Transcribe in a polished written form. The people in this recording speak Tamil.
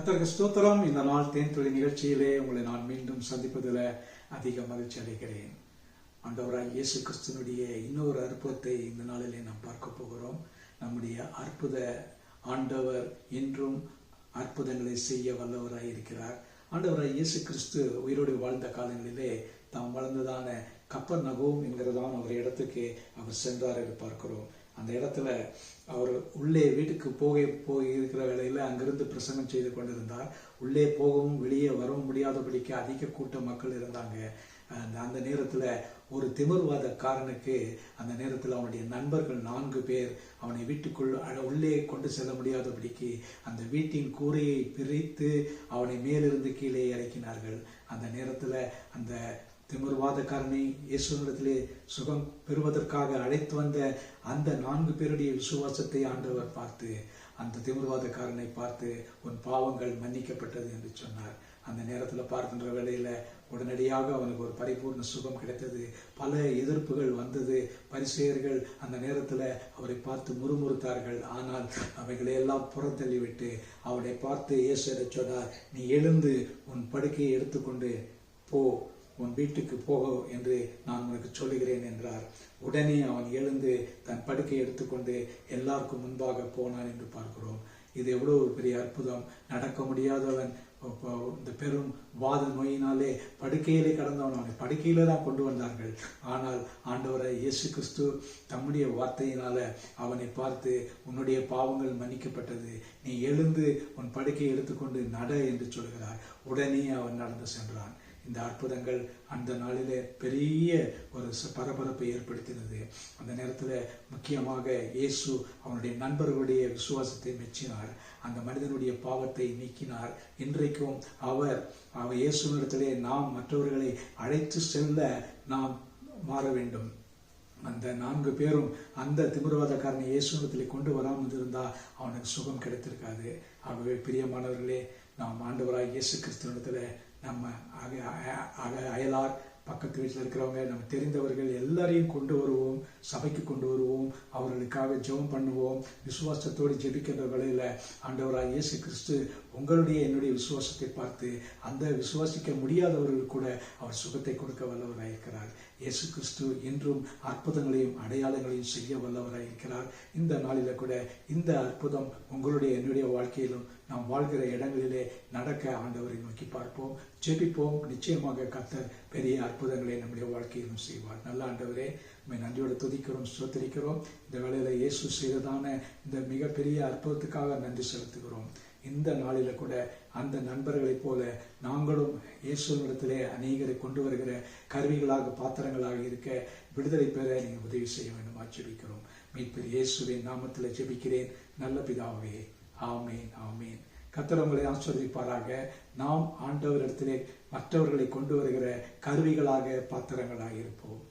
கர்த்தருக்கு ஸ்தோத்திரம். இந்த நாள் தேன்துளி நிகழ்ச்சியிலே உங்களை நான் மீண்டும் சந்திப்பதில் அதிக மகிழ்ச்சி அடைகிறேன். ஆண்டவராய் இயேசு கிறிஸ்துனுடைய இன்னொரு அற்புதத்தை இந்த நாளிலே நாம் பார்க்க போகிறோம். நம்முடைய அற்புத ஆண்டவர் இன்றும் அற்புதங்களை செய்ய வல்லவராய் இருக்கிறார். ஆண்டவராய் இயேசு கிறிஸ்து உயிரோடு வாழ்ந்த காலங்களிலே தாம் வளர்ந்ததான கப்பர்நகூம் என்கிறதான ஒரு இடத்துக்கு அவர் சென்றார் என்று பார்க்கிறோம். அந்த இடத்துல அவர் உள்ளே வீட்டுக்கு போய் இருக்கிற வேளையில் அங்கிருந்து பிரசங்கம் செய்து கொண்டிருந்தார். உள்ளே போகவும் வெளியே வரவும் முடியாதபடிக்கு அதிக கூட்ட மக்கள் இருந்தாங்க. அந்த நேரத்தில் ஒரு திமிர்வாதக்காரனுக்கு அந்த நேரத்தில் அவனுடைய நண்பர்கள் 4 பேர் அவனை வீட்டுக்குள் உள்ளே கொண்டு செல்ல முடியாதபடிக்கு அந்த வீட்டின் கூரையை பிரித்து அவனை மேலிருந்து கீழே இறக்கினார்கள். அந்த நேரத்தில் அந்த திமிர்வாதக்காரனை இயேசுவிடத்திலே சுகம் பெறுவதற்காக அழைத்து வந்த அந்த 4 பேருடைய விசுவாசத்தை ஆண்டவர் பார்த்து அந்த திமிர்வாதக்காரனை பார்த்து உன் பாவங்கள் மன்னிக்கப்பட்டது என்று சொன்னார். அந்த நேரத்தில் பார்க்கின்ற வேளையில உடனடியாக அவனுக்கு ஒரு பரிபூர்ண சுகம் கிடைத்தது. பல எதிர்ப்புகள் வந்தது. பரிசேயர்கள் அந்த நேரத்தில் அவரை பார்த்து முறுமுறுத்தார்கள். ஆனால் அவைகளையெல்லாம் புறத்தள்ளிவிட்டு அவனை பார்த்து இயேசு சொன்னார், நீ எழுந்து உன் படுக்கையை எடுத்துக்கொண்டு போ, உன் வீட்டுக்கு போக என்று நான் உனக்கு சொல்லுகிறேன் என்றார். உடனே அவன் எழுந்து தன் படுக்கையை எடுத்துக்கொண்டு எல்லாருக்கும் முன்பாக போனான் என்று பார்க்கிறோம். இது எவ்வளவு ஒரு பெரிய அற்புதம். நடக்க முடியாதவன் இந்த பெரும் வாத நோயினாலே படுக்கையிலே கடந்தவன் அவனை படுக்கையில தான் கொண்டு வந்தார்கள். ஆனால் ஆண்டவரை இயேசு கிறிஸ்து தம்முடைய வார்த்தையினால அவனை பார்த்து உன்னுடைய பாவங்கள் மன்னிக்கப்பட்டது, நீ எழுந்து உன் படுக்கையை எடுத்துக்கொண்டு நட என்று சொல்கிறார். உடனே அவன் நடந்து சென்றான். இந்த அற்புதங்கள் அந்த நாளிலே பெரிய ஒரு பரபரப்பை ஏற்படுத்தினது. அந்த நேரத்தில் முக்கியமாக இயேசு அவனுடைய நண்பர்களுடைய விசுவாசத்தை மெச்சினார். அந்த மனிதனுடைய பாவத்தை நீக்கினார். இன்றைக்கும் அவர் இயேசுவிடத்திலே நாம் மற்றவர்களை அழைத்து செல்ல நாம் மாற வேண்டும். அந்த 4 பேரும் அந்த திமிர்வாதக்காரனை இயேசுவிடத்திலே கொண்டு வராமல் இருந்தால் அவனுக்கு சுகம் கிடைத்திருக்காது. ஆகவே பிரியமானவர்களே, நாம் ஆண்டவராய் இயேசு கிறிஸ்துவிடத்தில் நம்ம அயலார் பக்கத்து வீட்டில் இருக்கிறவங்க நம்ம தெரிந்தவர்கள் எல்லாரையும் கொண்டு வருவோம், சபைக்கு கொண்டு வருவோம், அவர்களுக்காக ஜெபம் பண்ணுவோம். விசுவாசத்தோடு ஜெபிக்கின்ற வேளையில் ஆண்டவராய் இயேசு கிறிஸ்து உங்களுடைய என்னுடைய விசுவாசத்தை பார்த்து அந்த விசுவாசிக்க முடியாதவர்கள் கூட அவர் சுகத்தை கொடுக்க வல்லவராக இருக்கிறார். இயேசு கிறிஸ்து இன்றும் அற்புதங்களையும் அடையாளங்களையும் செய்ய வல்லவராக இருக்கிறார். இந்த நாளில கூட இந்த அற்புதம் உங்களுடைய என்னுடைய வாழ்க்கையிலும் நாம் வாழ்கிற இடங்களிலே நடக்க ஆண்டவரை நோக்கி பார்ப்போம், ஜெபிப்போம். நிச்சயமாக கர்த்தர் பெரிய அற்புதங்களை நம்முடைய வாழ்க்கையிலும் செய்வார். நல்ல ஆண்டவரே, நம்ம நன்றியோடு துதிக்கிறோம், ஸ்தோத்திரிக்கிறோம். இந்த வேளையில இயேசு செய்ததான இந்த மிகப்பெரிய அற்புதத்துக்காக நன்றி செலுத்துகிறோம். இந்த நாளில கூட அந்த நண்பர்களைப் போல நாங்களும் இயேசுவிடத்திலே அநேகரை கொண்டு வருகிற கருவிகளாக பாத்திரங்களாக இருக்க விடுதலை பெற நீங்கள் உதவி செய்ய வேண்டுமா ஜெபிக்கிறோம். மீட்பர் இயேசுவின் நாமத்தில் ஜெபிக்கிறேன் நல்ல பிதாவே, ஆமேன், ஆமேன். கர்த்தர் உங்களை ஆசீர்வதிப்பாராக. நாம் ஆண்டவரிடத்திலே மற்றவர்களை கொண்டு வருகிற கருவிகளாக பாத்திரங்களாக இருப்போம்.